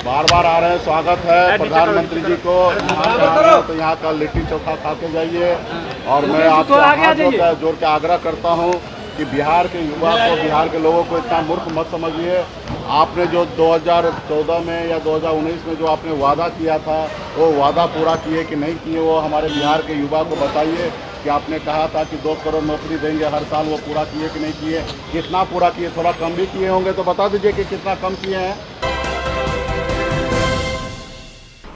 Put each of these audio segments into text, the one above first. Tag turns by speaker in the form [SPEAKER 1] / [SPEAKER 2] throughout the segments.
[SPEAKER 1] बार बार आ रहे हैं, स्वागत है प्रधानमंत्री जी को। यहाँ तो यहाँ का लिट्टी चोखा खा के जाइए। और मैं आपसे हाथ जोड़ के आग्रह करता हूँ कि बिहार के युवा को, बिहार के लोगों को इतना मूर्ख मत समझिए। आपने जो 2014 में या 2019 में जो आपने वादा किया था, वो वादा पूरा किए कि नहीं किए, वो हमारे बिहार के युवा को बताइए। कि आपने कहा था कि 2 करोड़ नौकरी देंगे हर साल, वो पूरा किए कि नहीं किए, कितना पूरा किए, थोड़ा कम भी किए होंगे तो बता दीजिए कि कितना कम किए हैं।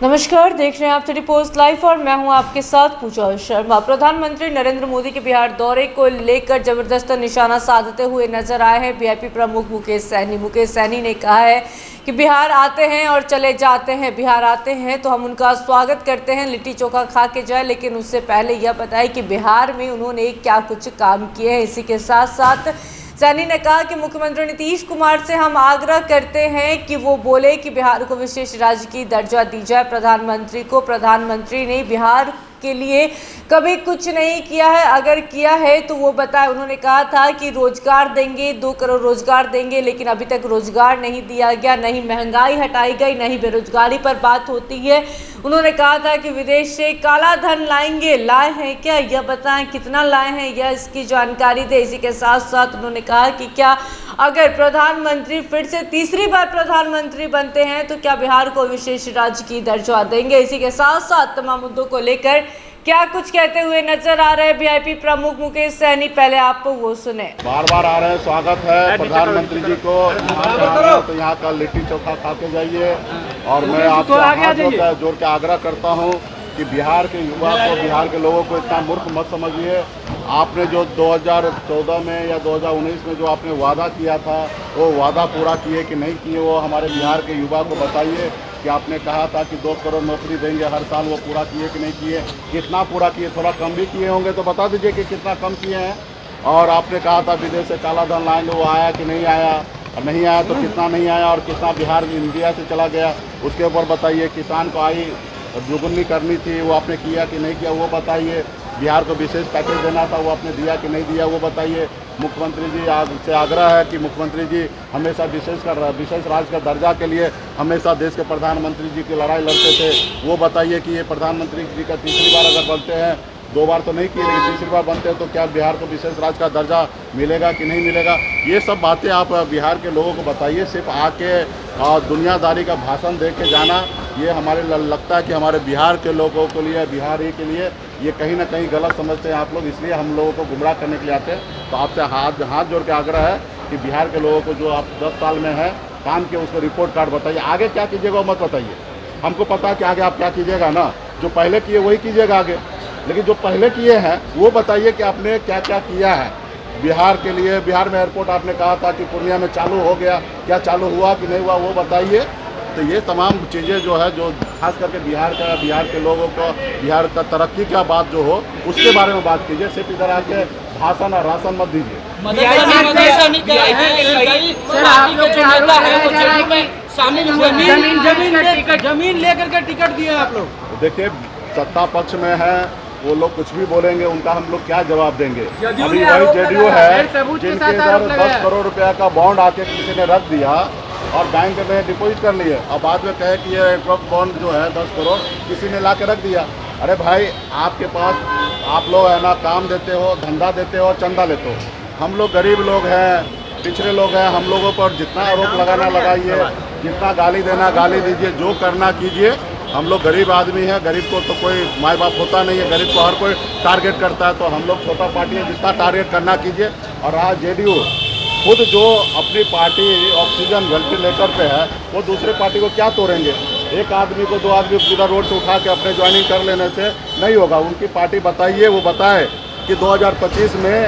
[SPEAKER 2] नमस्कार, देख रहे हैं आप 30 पोस्ट लाइव और मैं हूं आपके साथ पूजा शर्मा। प्रधानमंत्री नरेंद्र मोदी के बिहार दौरे को लेकर जबरदस्त निशाना साधते हुए नजर आए हैं वीआईपी प्रमुख मुकेश सहनी। मुकेश सहनी ने कहा है कि बिहार आते हैं और चले जाते हैं, बिहार आते हैं तो हम उनका स्वागत करते हैं, लिट्टी चोखा खा के जाए, लेकिन उससे पहले यह बताएं कि बिहार में उन्होंने क्या कुछ काम किए हैं। इसी के साथ साथ सहनी ने कहा कि मुख्यमंत्री नीतीश कुमार से हम आग्रह करते हैं कि वो बोले कि बिहार को विशेष राज्य की दर्जा दी जाए। प्रधानमंत्री ने बिहार के लिए कभी कुछ नहीं किया है, अगर किया है तो वो बताए। उन्होंने कहा था कि रोजगार देंगे, 2 करोड़ रोजगार देंगे, लेकिन अभी तक रोजगार नहीं दिया गया, नहीं महंगाई हटाई गई, नहीं बेरोजगारी पर बात होती है। उन्होंने कहा था कि विदेश से काला धन लाएंगे, लाए हैं क्या, यह बताएं, कितना लाए हैं, यह इसकी जानकारी दे। इसी के साथ साथ उन्होंने कहा कि क्या अगर प्रधानमंत्री फिर से तीसरी बार प्रधानमंत्री बनते हैं तो क्या बिहार को विशेष राज्य की दर्जा देंगे। इसी के साथ साथ तमाम मुद्दों को लेकर क्या कुछ कहते हुए नजर आ रहे हैं वीआईपी प्रमुख मुकेश सहनी, पहले आपको वो सुने।
[SPEAKER 1] बार बार आ रहे हैं, स्वागत है प्रधानमंत्री जी को। तो यहाँ का लिट्टी चोखा खा के जाइए। और मैं आपसे हाथ जोड़ के आग्रह करता हूँ कि बिहार के युवा को, बिहार के लोगों को इतना मूर्ख मत समझिए। आपने जो 2014 में या 2019 में जो आपने वादा किया था, वो वादा पूरा किए कि नहीं किए, वो हमारे बिहार के युवा को बताइए। कि आपने कहा था कि 2 करोड़ नौकरी देंगे हर साल, वो पूरा किए कि नहीं किए, कितना पूरा किए, थोड़ा कम भी किए होंगे तो बता दीजिए कि कितना कम किए हैं। और आपने कहा था विदेश से काला धन लाएंगे, वो आया कि नहीं आया, और नहीं आया तो कितना नहीं आया, और कितना बिहार इंडिया से चला गया, उसके ऊपर बताइए। किसान को आई दुगुनी करनी थी, वो आपने किया कि नहीं किया, वो बताइए। बिहार को विशेष पैकेज देना था, वो आपने दिया कि नहीं दिया, वो बताइए। मुख्यमंत्री जी से आग्रह है कि मुख्यमंत्री जी हमेशा विशेष राज्य का दर्जा के लिए हमेशा देश के प्रधानमंत्री जी की लड़ाई लड़ते थे, वो बताइए कि ये प्रधानमंत्री जी का तीसरी बार अगर बनते हैं, 2 बार तो नहीं किए लेकिन तीसरी बार बनते हैं, तो क्या बिहार को विशेष राज्य का दर्जा मिलेगा कि नहीं मिलेगा। ये सब बातें आप बिहार के लोगों को बताइए। सिर्फ आके दुनियादारी का भाषण दे के जाना, ये हमारे लगता है कि हमारे बिहार के लोगों के लिए, बिहार ही के लिए ये कहीं ना कहीं गलत समझते हैं आप लोग, इसलिए हम लोगों को गुमराह करने के लिए आते हैं। तो आपसे हाथ जोड़ के आग्रह है कि बिहार के लोगों को जो आप 10 साल में है काम किए, उसको रिपोर्ट कार्ड बताइए। आगे क्या कीजिएगा वो मत बताइए, हमको पता है कि आगे आप क्या कीजिएगा ना, जो पहले किए वही कीजिएगा आगे, लेकिन जो पहले किए हैं वो बताइए कि आपने क्या क्या किया है बिहार के लिए। बिहार में एयरपोर्ट आपने कहा था कि पूर्णिया में चालू हो गया, क्या चालू हुआ कि नहीं हुआ, वो बताइए। तो ये तमाम चीज़ें जो है, जो खास करके बिहार के लोगों को, बिहार का तरक्की का बात जो हो उसके बारे में बात कीजिए। सिर्फ इधर आके भाषण और राशन मत दीजिए।
[SPEAKER 3] जमीन लेकर के टिकट दिए आप लोग।
[SPEAKER 1] तो देखिए, सत्ता पक्ष में है, वो लोग कुछ भी बोलेंगे, उनका हम लोग क्या जवाब देंगे। अभी वही जेडीयू है जिनके इधर 10 करोड़ रुपया का बॉन्ड आके किसी ने रख दिया और बैंक में डिपॉजिट कर लिए, और बाद में कहे कि ये ट्रक बॉन्ड जो है 10 करोड़ किसी ने ला के रख दिया। अरे भाई, आपके पास आप लोग है ना, काम देते हो, धंधा देते हो, चंदा लेते हो। हम लोग गरीब लोग हैं, पिछड़े लोग हैं, हम लोगों पर जितना आरोप लगाना लगाइए, जितना गाली देना गाली दीजिए, जो करना कीजिए। हम लोग गरीब आदमी हैं, गरीब को तो कोई माँ बाप होता नहीं है, गरीब को हर कोई टारगेट करता है, तो हम लोग छोटा पार्टी है, जितना टारगेट करना कीजिए। और आज जेडीयू खुद जो अपनी पार्टी ऑक्सीजन वेंटिलेटर पे है, वो दूसरे पार्टी को क्या तोड़ेंगे। एक आदमी को 2 आदमी पूरा रोड से उठा के अपने ज्वाइनिंग कर लेने से नहीं होगा। उनकी पार्टी बताइए, वो बताए कि 2025 में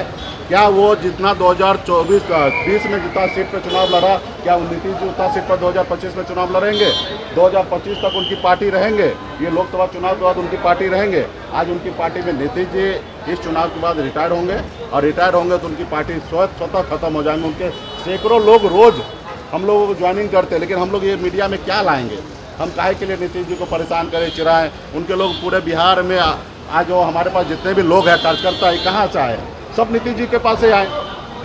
[SPEAKER 1] क्या वो जितना 2020 में जितना सीट पर चुनाव लड़ा, क्या नीतीश जी उतना सीट पर 2025 में चुनाव लड़ेंगे। 2025 तक उनकी पार्टी रहेंगे, ये लोकसभा चुनाव के बाद उनकी पार्टी रहेंगे। आज उनकी पार्टी में नीतीश जी इस चुनाव के बाद रिटायर होंगे, और रिटायर होंगे तो उनकी पार्टी स्वतः खत्म हो जाएंगे। उनके सैकड़ों लोग रोज हम लोगों को ज्वाइनिंग करते हैं, लेकिन हम लोग ये मीडिया में क्या लाएंगे। हम काहे के लिए नीतीश जी को परेशान करें, चिराएं। उनके लोग पूरे बिहार में आज जो हमारे पास जितने भी लोग हैं कार्यकर्ता, कहाँ से आए, सब नीतीश जी के पास से आए।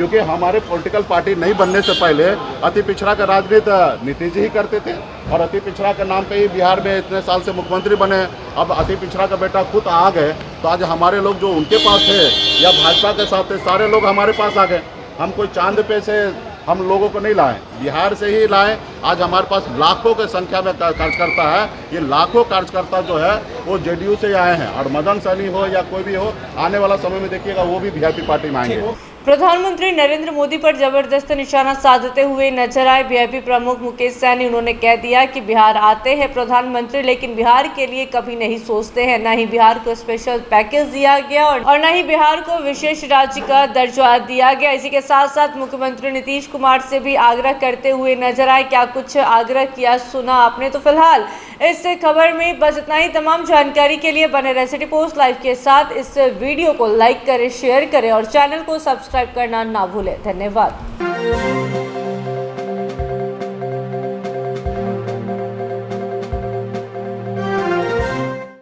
[SPEAKER 1] क्योंकि हमारे पॉलिटिकल पार्टी नहीं बनने से पहले अति पिछड़ा का राजनीति नीतीश जी ही करते थे और अति पिछड़ा के नाम पे ही बिहार में इतने साल से मुख्यमंत्री बने। अब अति पिछड़ा का बेटा खुद आ गए तो आज हमारे लोग जो उनके पास थे या भाजपा के साथ थे सारे लोग हमारे पास आ गए। हम कोई चांद पे से हम लोगों को नहीं लाए, बिहार से ही लाए। आज हमारे पास लाखों की संख्या में कार्यकर्ता है। ये लाखों कार्यकर्ता जो है वो जेडीयू से आए हैं और मदन सैनी हो या कोई भी हो, आने वाला समय में देखिएगा वो भी वीआईपी पार्टी में आएंगे।
[SPEAKER 2] प्रधानमंत्री नरेंद्र मोदी पर जबरदस्त निशाना साधते हुए नजर आए वीआईपी प्रमुख मुकेश सैनी। उन्होंने कह दिया कि बिहार आते हैं प्रधानमंत्री, लेकिन बिहार के लिए कभी नहीं सोचते हैं। न ही बिहार को स्पेशल पैकेज दिया गया और न ही बिहार को विशेष राज्य का दर्जा दिया गया। इसी के साथ साथ मुख्यमंत्री नीतीश कुमार से भी आग्रह करते हुए नजर आए। क्या कुछ आग्रह किया सुना आपने? तो फिलहाल इस खबर में बस इतना ही। तमाम जानकारी के लिए बने रहे सिटी पोस्ट लाइव के साथ। इस वीडियो को लाइक करें, शेयर करें और चैनल को सब्सक्राइब करना ना भूलें। धन्यवाद।